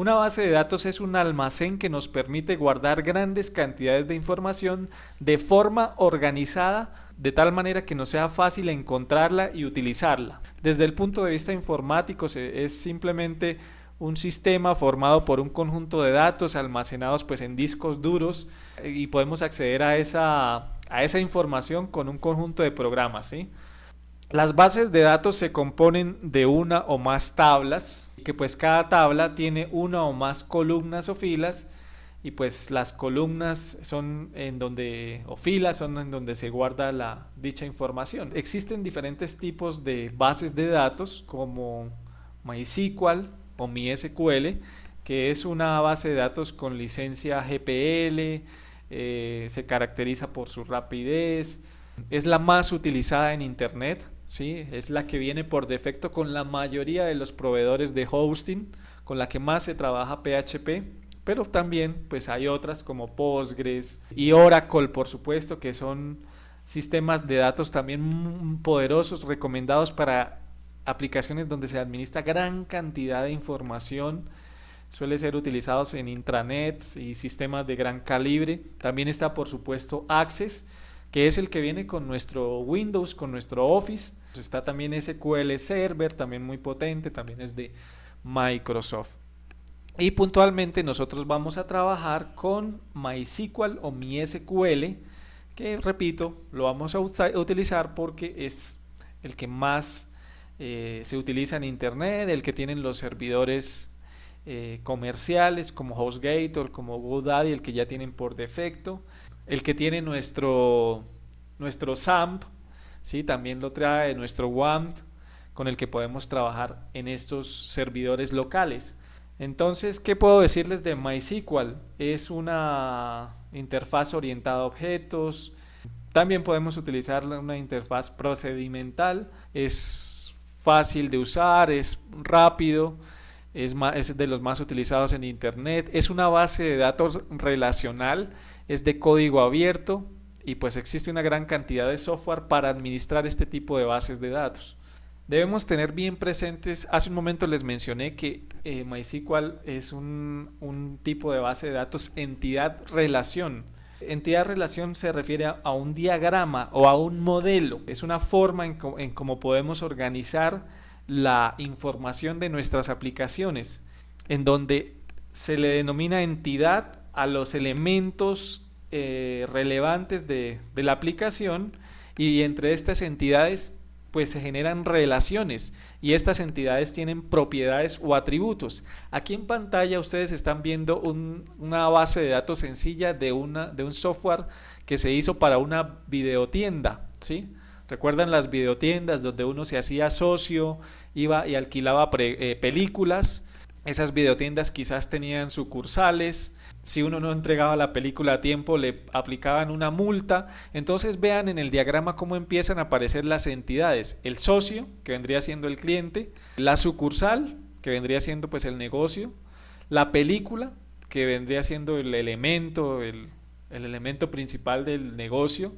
Una base de datos es un almacén que nos permite guardar grandes cantidades de información de forma organizada, de tal manera que nos sea fácil encontrarla y utilizarla. Desde el punto de vista informático es simplemente un sistema formado por un conjunto de datos almacenados pues en discos duros, y podemos acceder a esa información con un conjunto de programas, ¿sí? Las bases de datos se componen de una o más tablas, que pues cada tabla tiene una o más columnas o filas, y pues las columnas son en donde, o filas son en donde se guarda dicha información. Existen diferentes tipos de bases de datos como MySQL o MySQL, que es una base de datos con licencia GPL, se caracteriza por su rapidez, es la más utilizada en Internet, ¿sí? Es la que viene por defecto con la mayoría de los proveedores de hosting, con la que más se trabaja PHP, pero también pues hay otras como Postgres y Oracle, por supuesto, que son sistemas de datos también poderosos, recomendados para aplicaciones donde se administra gran cantidad de información. Suele ser utilizados en intranets y sistemas de gran calibre. También está, por supuesto, Access, que es el que viene con nuestro Windows, con nuestro Office. Está también SQL Server, también muy potente, también es de Microsoft. Y puntualmente nosotros vamos a trabajar con MySQL o MySQL, que repito, lo vamos a utilizar porque es el que más se utiliza en Internet, el que tienen los servidores comerciales como HostGator, como GoDaddy, el que ya tienen por defecto, el que tiene nuestro SAMP, ¿sí? También lo trae nuestro WAMP, con el que podemos trabajar en estos servidores locales. Entonces, ¿qué puedo decirles de MySQL? Es una interfaz orientada a objetos. También podemos utilizar una interfaz procedimental. Es fácil de usar, es rápido, es de los más utilizados en Internet. Es una base de datos relacional, es de código abierto, y pues existe una gran cantidad de software para administrar este tipo de bases de datos. Debemos tener bien presentes, hace un momento les mencioné que MySQL es un tipo de base de datos entidad-relación. Entidad-relación se refiere a un diagrama o a un modelo. Es una forma en cómo podemos organizar la información de nuestras aplicaciones, en donde se le denomina entidad a los elementos relevantes de la aplicación, y entre estas entidades pues se generan relaciones, y estas entidades tienen propiedades o atributos. Aquí en pantalla ustedes están viendo una base de datos sencilla de un software que se hizo para una videotienda, ¿sí? ¿Recuerdan las videotiendas donde uno se hacía socio, iba y alquilaba películas? Esas videotiendas quizás tenían sucursales. Si uno no entregaba la película a tiempo, le aplicaban una multa. Entonces vean en el diagrama cómo empiezan a aparecer las entidades: el socio, que vendría siendo el cliente; la sucursal, que vendría siendo pues el negocio; la película, que vendría siendo el elemento, el elemento principal del negocio;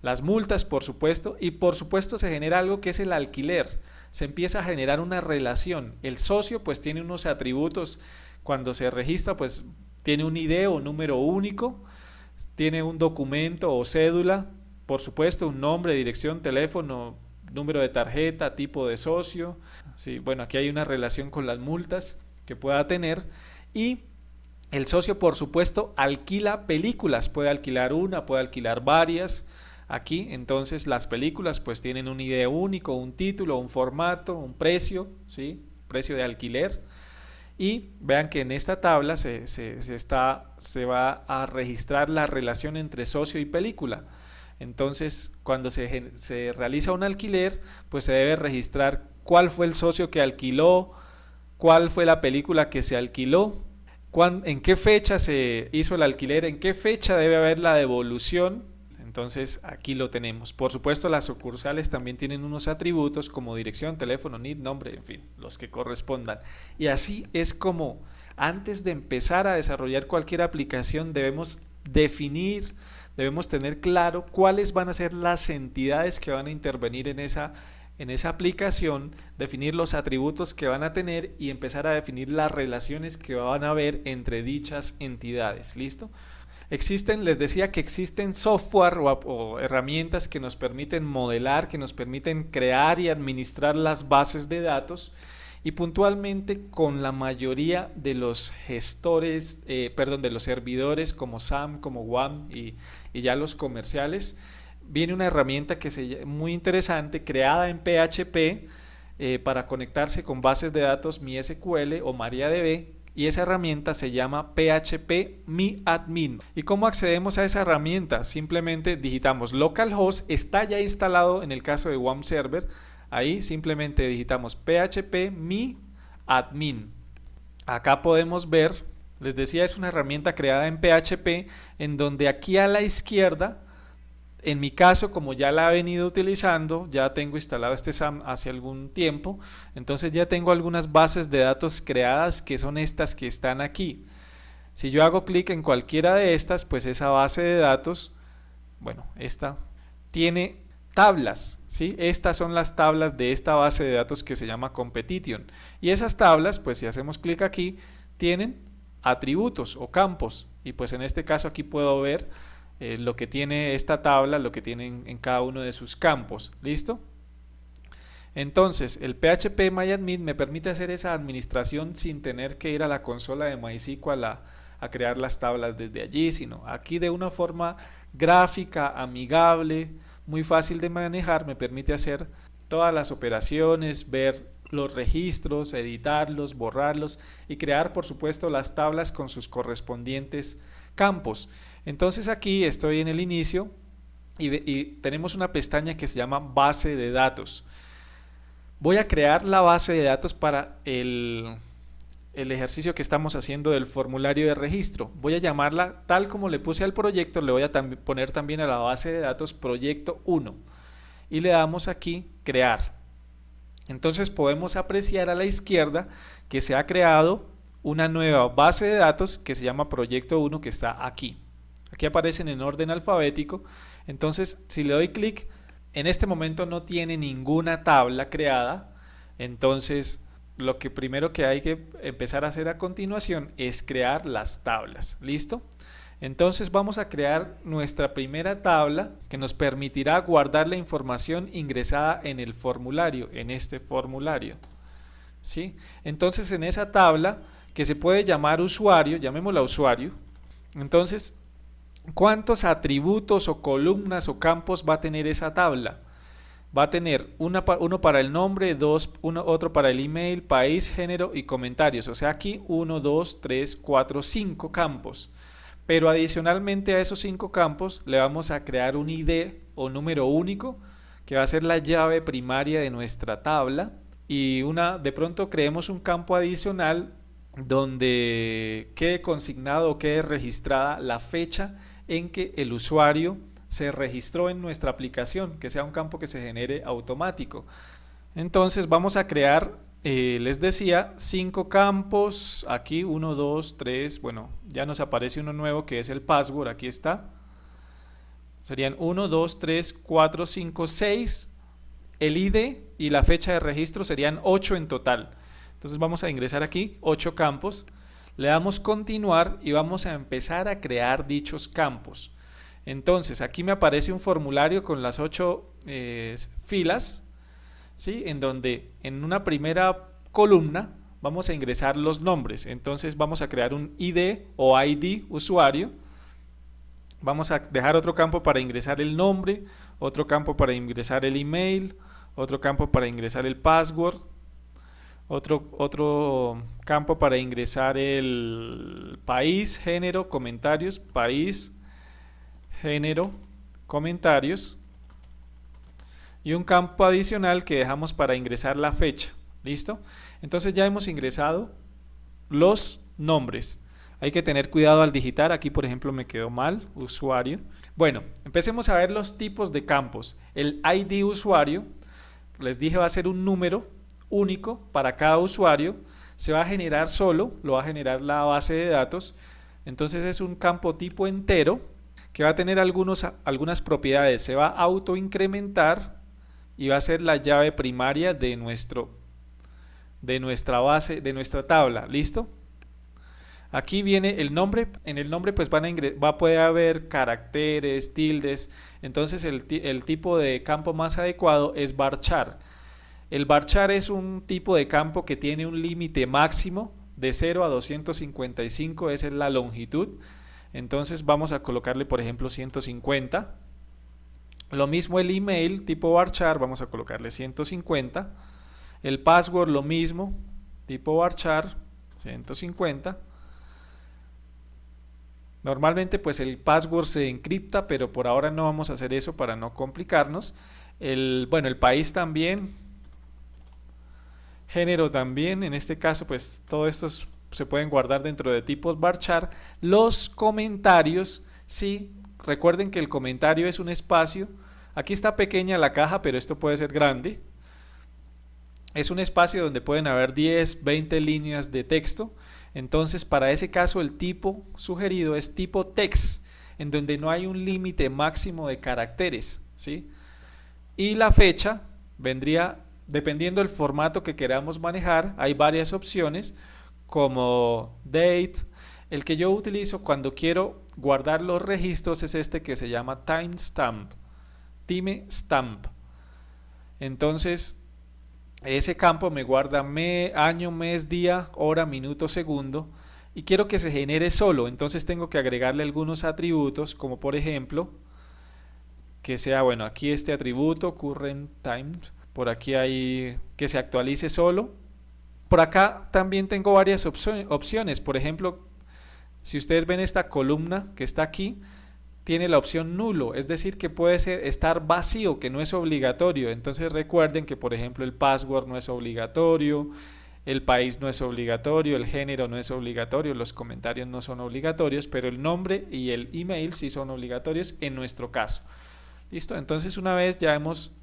las multas, por supuesto, y por supuesto se genera algo que es el alquiler. Se empieza a generar una relación. El socio pues tiene unos atributos. Cuando se registra pues tiene un ID o número único, tiene un documento o cédula, por supuesto un nombre, dirección, teléfono, número de tarjeta, tipo de socio. Sí, bueno, aquí hay una relación con las multas que pueda tener. Y el socio, por supuesto, alquila películas, puede alquilar una, puede alquilar varias. Aquí entonces las películas pues tienen un ID único, un título, un formato, un precio, ¿sí? Precio de alquiler. Y vean que en esta tabla se va a registrar la relación entre socio y película. Entonces, cuando se realiza un alquiler, pues se debe registrar cuál fue el socio que alquiló, cuál fue la película que se alquiló, en qué fecha se hizo el alquiler, en qué fecha debe haber la devolución. Entonces aquí lo tenemos. Por supuesto, las sucursales también tienen unos atributos como dirección, teléfono, NID, nombre, en fin, los que correspondan. Y así es como antes de empezar a desarrollar cualquier aplicación debemos definir, debemos tener claro cuáles van a ser las entidades que van a intervenir en esa en esa aplicación, definir los atributos que van a tener y empezar a definir las relaciones que van a haber entre dichas entidades. ¿Listo? Les decía que existen software o herramientas que nos permiten modelar, que nos permiten crear y administrar las bases de datos, y puntualmente con la mayoría de los gestores, de los servidores como SAM, como WAM y ya los comerciales, viene una herramienta muy interesante, creada en PHP para conectarse con bases de datos MySQL o MariaDB, y esa herramienta se llama PHP MyAdmin. ¿Y cómo accedemos a esa herramienta? Simplemente digitamos localhost, está ya instalado en el caso de WAM Server. Ahí simplemente digitamos PHP MyAdmin. Acá podemos ver, les decía, es una herramienta creada en PHP, en donde aquí a la izquierda, en mi caso, como ya la he venido utilizando, ya tengo instalado este SAM hace algún tiempo, entonces ya tengo algunas bases de datos creadas, que son estas que están aquí. Si yo hago clic en cualquiera de estas, pues esa base de datos, bueno, esta tiene tablas, ¿sí? Estas son las tablas de esta base de datos que se llama Competition, y esas tablas, pues si hacemos clic aquí, tienen atributos o campos, y pues en este caso aquí puedo ver lo que tiene esta tabla, lo que tienen en cada uno de sus campos. ¿Listo? Entonces el PHP MyAdmin me permite hacer esa administración sin tener que ir a la consola de MySQL a crear las tablas desde allí, sino aquí de una forma gráfica, amigable, muy fácil de manejar. Me permite hacer todas las operaciones, ver los registros, editarlos, borrarlos y crear, por supuesto, las tablas con sus correspondientes campos. Entonces aquí estoy en el inicio y tenemos una pestaña que se llama base de datos. Voy a crear la base de datos para el ejercicio que estamos haciendo del formulario de registro. Voy a llamarla tal como le puse al proyecto, le voy a poner también a la base de datos proyecto 1 y le damos aquí crear. Entonces podemos apreciar a la izquierda que se ha creado una nueva base de datos que se llama proyecto 1, que está aquí. Aquí aparecen en orden alfabético. Entonces si le doy clic, en este momento no tiene ninguna tabla creada. Entonces lo que primero que hay que empezar a hacer a continuación es crear las tablas. ¿Listo? Entonces vamos a crear nuestra primera tabla que nos permitirá guardar la información ingresada en el formulario, en este formulario. ¿Sí? Entonces en esa tabla, que se puede llamar usuario, llamémosla usuario, entonces ¿cuántos atributos o columnas o campos va a tener esa tabla? Va a tener uno para el nombre, otro para el email, país, género y comentarios. O sea, aquí 1, 2, 3, 4, 5 campos. Pero adicionalmente a esos 5 campos le vamos a crear un ID o número único, que va a ser la llave primaria de nuestra tabla. Y de pronto creemos un campo adicional donde quede consignado o quede registrada la fecha en que el usuario se registró en nuestra aplicación, que sea un campo que se genere automático. Entonces vamos a crear, les decía, 5 campos, aquí 1, 2, 3, bueno, ya nos aparece uno nuevo que es el password, aquí está. Serían 1, 2, 3, 4, 5, 6, el ID y la fecha de registro serían 8 en total. Entonces vamos a ingresar aquí 8 campos, le damos continuar y vamos a empezar a crear dichos campos. Entonces aquí me aparece un formulario con las 8 filas, ¿sí? En donde en una primera columna vamos a ingresar los nombres. Entonces vamos a crear un ID o ID usuario. Vamos a dejar otro campo para ingresar el nombre, otro campo para ingresar el email, otro campo para ingresar el password, otro campo para ingresar el país, género, comentarios, país, género, comentarios, y un campo adicional que dejamos para ingresar la fecha. ¿Listo? Entonces ya hemos ingresado los nombres. Hay que tener cuidado al digitar. Aquí por ejemplo me quedó mal, usuario. Bueno, empecemos a ver los tipos de campos. El ID usuario, les dije, va a ser un número único para cada usuario. Se va a generar solo, lo va a generar la base de datos. Entonces es un campo tipo entero que va a tener algunas propiedades. Se va a autoincrementar, y va a ser la llave primaria de nuestra base, de nuestra tabla. ¿Listo? Aquí viene el nombre. En el nombre pues va a poder haber caracteres, tildes. Entonces el tipo de campo más adecuado es varchar. El varchar es un tipo de campo que tiene un límite máximo de 0 a 255, esa es la longitud. Entonces vamos a colocarle por ejemplo 150. Lo mismo el email tipo varchar, vamos a colocarle 150. El password lo mismo, tipo varchar, 150. Normalmente pues el password se encripta, pero por ahora no vamos a hacer eso para no complicarnos. El país también, género también, en este caso pues todo esto se pueden guardar dentro de tipos varchar. Los comentarios, sí, recuerden que el comentario es un espacio. Aquí está pequeña la caja, pero esto puede ser grande. Es un espacio donde pueden haber 10, 20 líneas de texto. Entonces para ese caso el tipo sugerido es tipo text, en donde no hay un límite máximo de caracteres, ¿sí? Y la fecha vendría, dependiendo del formato que queramos manejar, hay varias opciones como date. El que yo utilizo cuando quiero guardar los registros es este que se llama timestamp, timestamp. Entonces ese campo me guarda año, mes, día, hora, minuto, segundo, y quiero que se genere solo. Entonces tengo que agregarle algunos atributos, como por ejemplo que sea, bueno, aquí este atributo current time, por aquí hay que se actualice solo. Por acá también tengo varias opciones. Por ejemplo, si ustedes ven esta columna que está aquí, tiene la opción nulo, es decir que puede estar vacío, que no es obligatorio. Entonces recuerden que por ejemplo el password no es obligatorio, el país no es obligatorio, el género no es obligatorio, los comentarios no son obligatorios, pero el nombre y el email sí son obligatorios en nuestro caso. Listo, entonces una vez ya hemos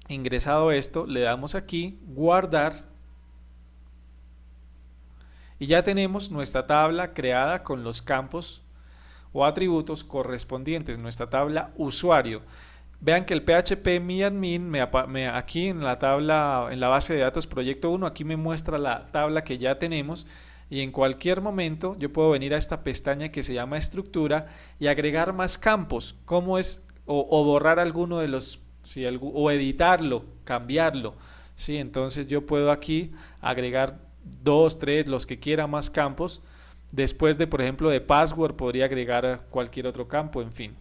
ingresado esto, le damos aquí guardar y ya tenemos nuestra tabla creada con los campos o atributos correspondientes, nuestra tabla usuario. Vean que el PHP MyAdmin aquí en la tabla, en la base de datos proyecto 1, aquí me muestra la tabla que ya tenemos, y en cualquier momento yo puedo venir a esta pestaña que se llama estructura y agregar más campos, como es, o borrar alguno de los, o editarlo, cambiarlo, ¿sí? Entonces yo puedo aquí agregar 2, 3, los que quiera más campos. Después de, por ejemplo, de password podría agregar cualquier otro campo, en fin.